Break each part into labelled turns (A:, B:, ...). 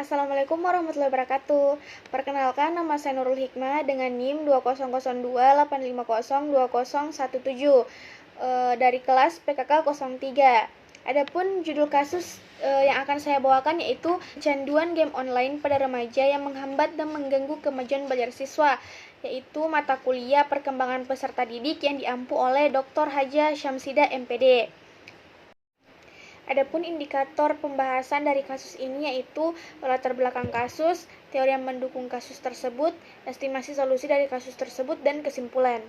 A: Assalamualaikum warahmatullahi wabarakatuh. Perkenalkan, nama saya Nurul Hikmah dengan NIM 200285020117 dari kelas PKK 03. Adapun judul kasus yang akan saya bawakan yaitu kecanduan game online pada remaja yang menghambat dan mengganggu kemajuan belajar siswa, yaitu mata kuliah perkembangan peserta didik yang diampu oleh Dr. Haja Syamsida MPD. Adapun indikator pembahasan dari kasus ini yaitu latar belakang kasus, teori yang mendukung kasus tersebut, estimasi solusi dari kasus tersebut, dan kesimpulan.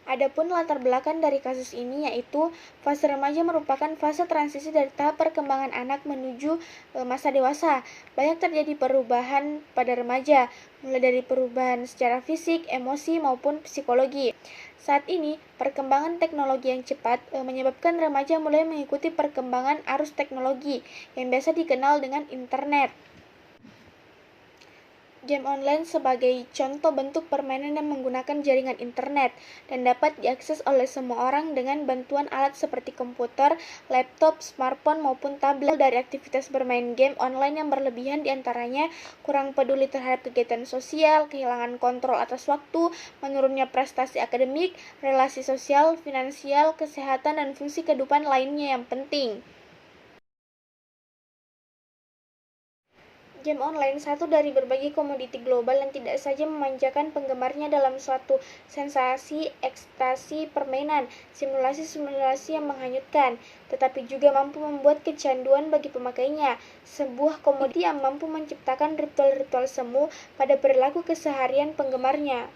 A: Adapun latar belakang dari kasus ini yaitu fase remaja merupakan fase transisi dari tahap perkembangan anak menuju masa dewasa. Banyak terjadi perubahan pada remaja, mulai dari perubahan secara fisik, emosi, maupun psikologi. Saat ini, perkembangan teknologi yang cepat menyebabkan remaja mulai mengikuti perkembangan arus teknologi yang biasa dikenal dengan internet. Game online sebagai contoh bentuk permainan yang menggunakan jaringan internet dan dapat diakses oleh semua orang dengan bantuan alat seperti komputer, laptop, smartphone, maupun tablet. Dari aktivitas bermain game online yang berlebihan diantaranya kurang peduli terhadap kegiatan sosial, kehilangan kontrol atas waktu, menurunnya prestasi akademik, relasi sosial, finansial, kesehatan, dan fungsi kehidupan lainnya yang penting. Game online satu dari berbagai komoditi global yang tidak saja memanjakan penggemarnya dalam suatu sensasi ekstasi permainan, simulasi-simulasi yang menghanyutkan, tetapi juga mampu membuat kecanduan bagi pemakainya. Sebuah komoditi yang mampu menciptakan ritual-ritual semu pada perilaku keseharian penggemarnya.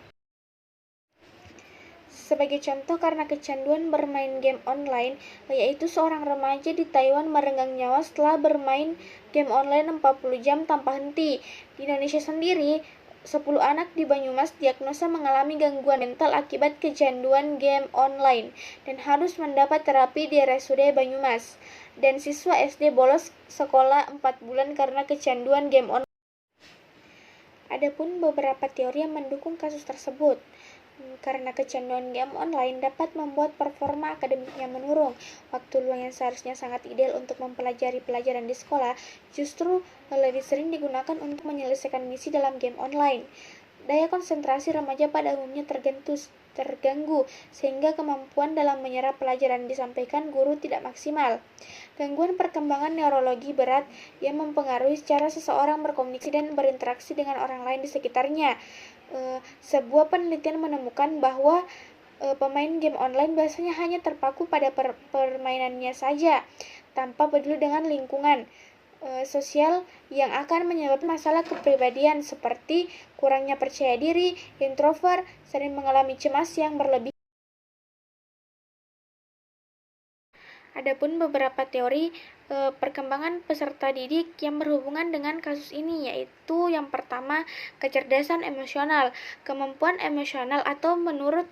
A: Sebagai contoh, karena kecanduan bermain game online, yaitu seorang remaja di Taiwan merenggang nyawa setelah bermain game online 40 jam tanpa henti. Di Indonesia sendiri, 10 anak di Banyumas diagnosa mengalami gangguan mental akibat kecanduan game online dan harus mendapat terapi di RSUD Banyumas. Dan siswa SD bolos sekolah 4 bulan karena kecanduan game online. Adapun beberapa teori yang mendukung kasus tersebut. Karena kecanduan game online dapat membuat performa akademiknya menurun. Waktu luang yang seharusnya sangat ideal untuk mempelajari pelajaran di sekolah justru lebih sering digunakan untuk menyelesaikan misi dalam game online. Daya konsentrasi remaja pada umumnya terganggu sehingga kemampuan dalam menyerap pelajaran disampaikan guru tidak maksimal. Gangguan perkembangan neurologi berat yang mempengaruhi cara seseorang berkomunikasi dan berinteraksi dengan orang lain di sekitarnya. Sebuah penelitian menemukan bahwa pemain game online biasanya hanya terpaku pada permainannya saja, tanpa peduli dengan lingkungan sosial yang akan menyebabkan masalah kepribadian seperti kurangnya percaya diri, introvert, sering mengalami cemas yang berlebih. Adapun beberapa teori perkembangan peserta didik yang berhubungan dengan kasus ini, yaitu yang pertama, kecerdasan emosional. Kemampuan emosional atau menurut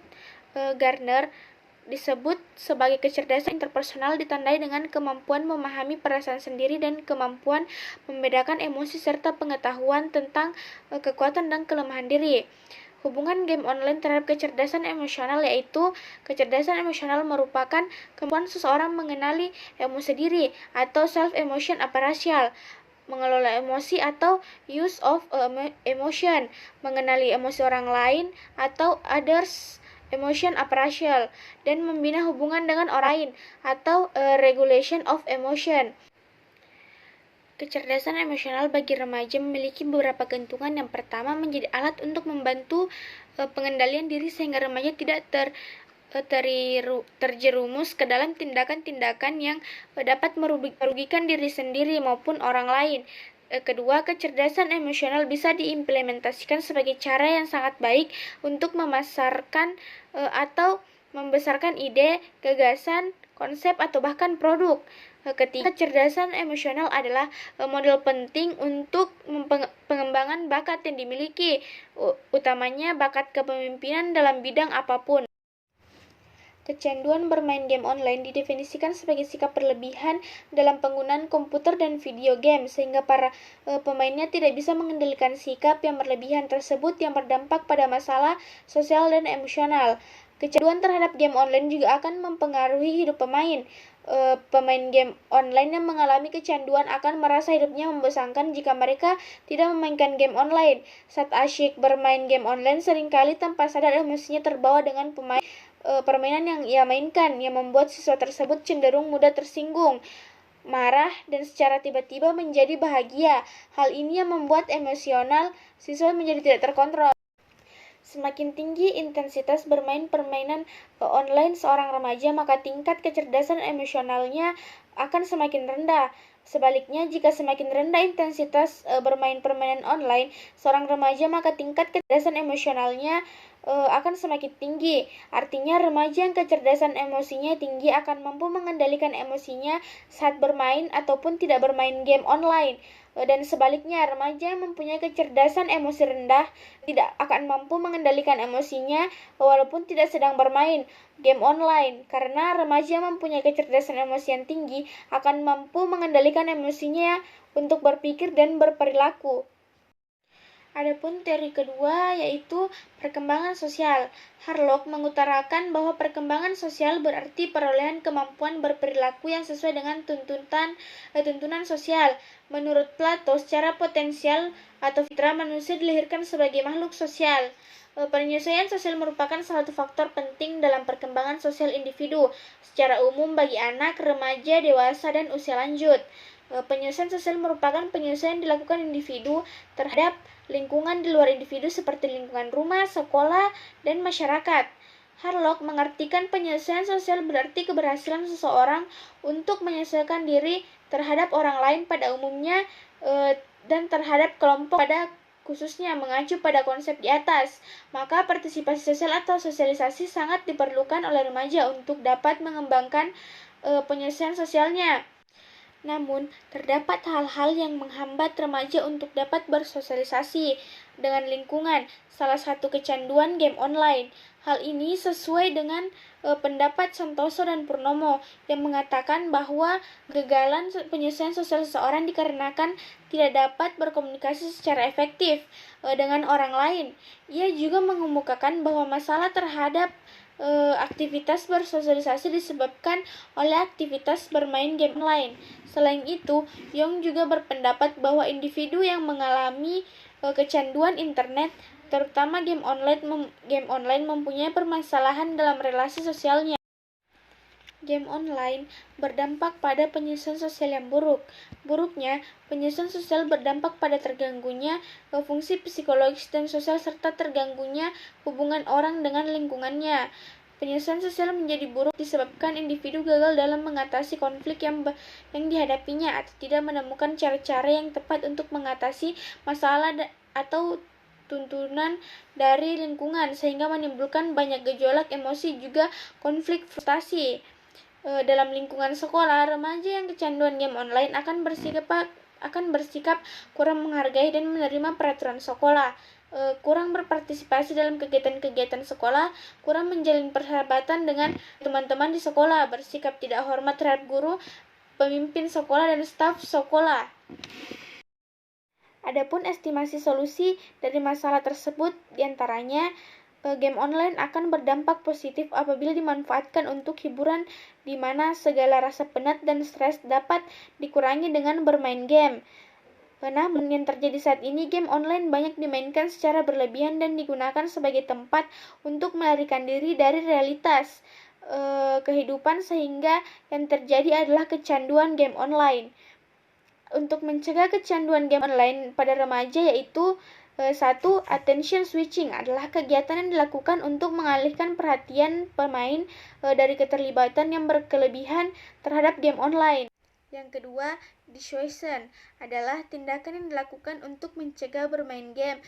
A: Gardner disebut sebagai kecerdasan interpersonal ditandai dengan kemampuan memahami perasaan sendiri dan kemampuan membedakan emosi serta pengetahuan tentang kekuatan dan kelemahan diri. Hubungan game online terhadap kecerdasan emosional, yaitu kecerdasan emosional merupakan kemampuan seseorang mengenali emosi diri atau self-emotion appraisal, mengelola emosi atau use of emotion, mengenali emosi orang lain atau others emotion appraisal, dan membina hubungan dengan orang lain atau regulation of emotion. Kecerdasan emosional bagi remaja memiliki beberapa keuntungan. Yang pertama, menjadi alat untuk membantu pengendalian diri sehingga remaja tidak terjerumus ke dalam tindakan-tindakan yang dapat merugikan diri sendiri maupun orang lain. Kedua, kecerdasan emosional bisa diimplementasikan sebagai cara yang sangat baik untuk memasarkan atau membesarkan ide, gagasan, konsep, atau bahkan produk. Ketiga, kecerdasan emosional adalah model penting untuk pengembangan bakat yang dimiliki, utamanya bakat kepemimpinan dalam bidang apapun. Kecanduan bermain game online didefinisikan sebagai sikap berlebihan dalam penggunaan komputer dan video game, sehingga para pemainnya tidak bisa mengendalikan sikap yang berlebihan tersebut yang berdampak pada masalah sosial dan emosional. Kecanduan terhadap game online juga akan mempengaruhi hidup pemain. Pemain game online yang mengalami kecanduan akan merasa hidupnya membosankan jika mereka tidak memainkan game online. Saat asyik bermain game online, seringkali tanpa sadar emosinya terbawa dengan permainan yang ia mainkan, yang membuat siswa tersebut cenderung mudah tersinggung, marah, dan secara tiba-tiba menjadi bahagia. Hal ini yang membuat emosional siswa menjadi tidak terkontrol. Semakin tinggi intensitas bermain permainan online seorang remaja, maka tingkat kecerdasan emosionalnya akan semakin rendah. Sebaliknya, jika semakin rendah intensitas bermain permainan online seorang remaja, maka tingkat kecerdasan emosionalnya akan semakin tinggi. Artinya, remaja yang kecerdasan emosinya tinggi akan mampu mengendalikan emosinya saat bermain ataupun tidak bermain game online. Dan sebaliknya, remaja yang mempunyai kecerdasan emosi rendah tidak akan mampu mengendalikan emosinya walaupun tidak sedang bermain game online, karena remaja yang mempunyai kecerdasan emosi yang tinggi akan mampu mengendalikan emosinya untuk berpikir dan berperilaku. Adapun teori kedua yaitu perkembangan sosial. Harlock mengutarakan bahwa perkembangan sosial berarti perolehan kemampuan berperilaku yang sesuai dengan tuntunan sosial. Menurut Plato, secara potensial atau fitrah manusia dilahirkan sebagai makhluk sosial. Penyesuaian sosial merupakan salah satu faktor penting dalam perkembangan sosial individu, secara umum bagi anak, remaja, dewasa, dan usia lanjut. Penyesuaian sosial merupakan penyesuaian yang dilakukan individu terhadap lingkungan di luar individu seperti lingkungan rumah, sekolah, dan masyarakat. Harlock mengartikan penyesuaian sosial berarti keberhasilan seseorang untuk menyesuaikan diri terhadap orang lain pada umumnya dan terhadap kelompok pada khususnya. Mengacu pada konsep di atas, maka partisipasi sosial atau sosialisasi sangat diperlukan oleh remaja untuk dapat mengembangkan penyesuaian sosialnya. Namun, terdapat hal-hal yang menghambat remaja untuk dapat bersosialisasi dengan lingkungan, salah satu kecanduan game online. Hal ini sesuai dengan pendapat Santoso dan Purnomo yang mengatakan bahwa kegagalan penyesuaian sosial seseorang dikarenakan tidak dapat berkomunikasi secara efektif dengan orang lain. Ia juga mengemukakan bahwa masalah terhadap aktivitas bersosialisasi disebabkan oleh aktivitas bermain game online. Selain itu, Young juga berpendapat bahwa individu yang mengalami kecanduan internet, terutama game online mempunyai permasalahan dalam relasi sosialnya. Game online berdampak pada penyesuaian sosial yang buruk. Buruknya, penyesuaian sosial berdampak pada terganggunya fungsi psikologis dan sosial serta terganggunya hubungan orang dengan lingkungannya. Penyesuaian sosial menjadi buruk disebabkan individu gagal dalam mengatasi konflik yang dihadapinya atau tidak menemukan cara-cara yang tepat untuk mengatasi masalah atau tuntunan dari lingkungan, sehingga menimbulkan banyak gejolak emosi juga konflik frustasi. Dalam lingkungan sekolah, remaja yang kecanduan game online akan bersikap kurang menghargai dan menerima peraturan sekolah, kurang berpartisipasi dalam kegiatan-kegiatan sekolah, kurang menjalin persahabatan dengan teman-teman di sekolah, bersikap tidak hormat terhadap guru, pemimpin sekolah, dan staf sekolah. Adapun estimasi solusi dari masalah tersebut diantaranya, game online akan berdampak positif apabila dimanfaatkan untuk hiburan, di mana segala rasa penat dan stres dapat dikurangi dengan bermain game. Namun yang terjadi saat ini, game online banyak dimainkan secara berlebihan dan digunakan sebagai tempat untuk melarikan diri dari realitas kehidupan, sehingga yang terjadi adalah kecanduan game online. Untuk mencegah kecanduan game online pada remaja yaitu 1. Attention switching adalah kegiatan yang dilakukan untuk mengalihkan perhatian pemain dari keterlibatan yang berkelebihan terhadap game online. Yang kedua, dissuasion adalah tindakan yang dilakukan untuk mencegah bermain game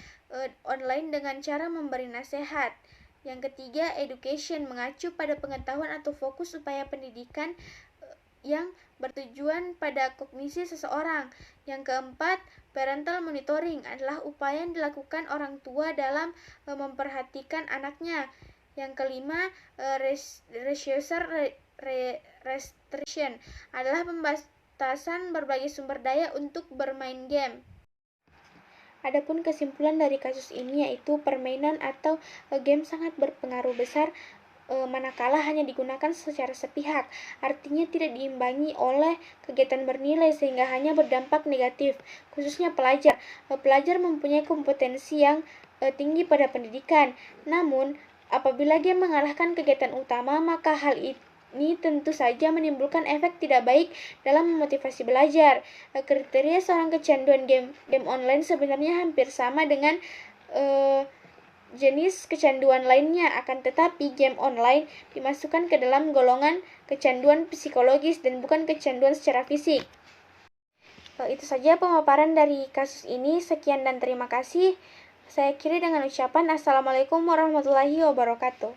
A: online dengan cara memberi nasihat. Yang ketiga, education mengacu pada pengetahuan atau fokus upaya pendidikan yang bertujuan pada kognisi seseorang. Yang keempat, parental monitoring adalah upaya yang dilakukan orang tua dalam memperhatikan anaknya. Yang kelima, restriction adalah pembatasan berbagai sumber daya untuk bermain game. Adapun kesimpulan dari kasus ini yaitu permainan atau game sangat berpengaruh besar manakala hanya digunakan secara sepihak, artinya tidak diimbangi oleh kegiatan bernilai sehingga hanya berdampak negatif, khususnya pelajar. Pelajar mempunyai kompetensi yang tinggi pada pendidikan, namun apabila game mengalahkan kegiatan utama, maka hal ini tentu saja menimbulkan efek tidak baik dalam memotivasi belajar. Kriteria seorang kecanduan game online sebenarnya hampir sama dengan jenis kecanduan lainnya, akan tetapi game online dimasukkan ke dalam golongan kecanduan psikologis dan bukan kecanduan secara fisik. Itu saja pemaparan dari kasus ini. Sekian dan terima kasih. Saya akhiri dengan ucapan Assalamualaikum warahmatullahi wabarakatuh.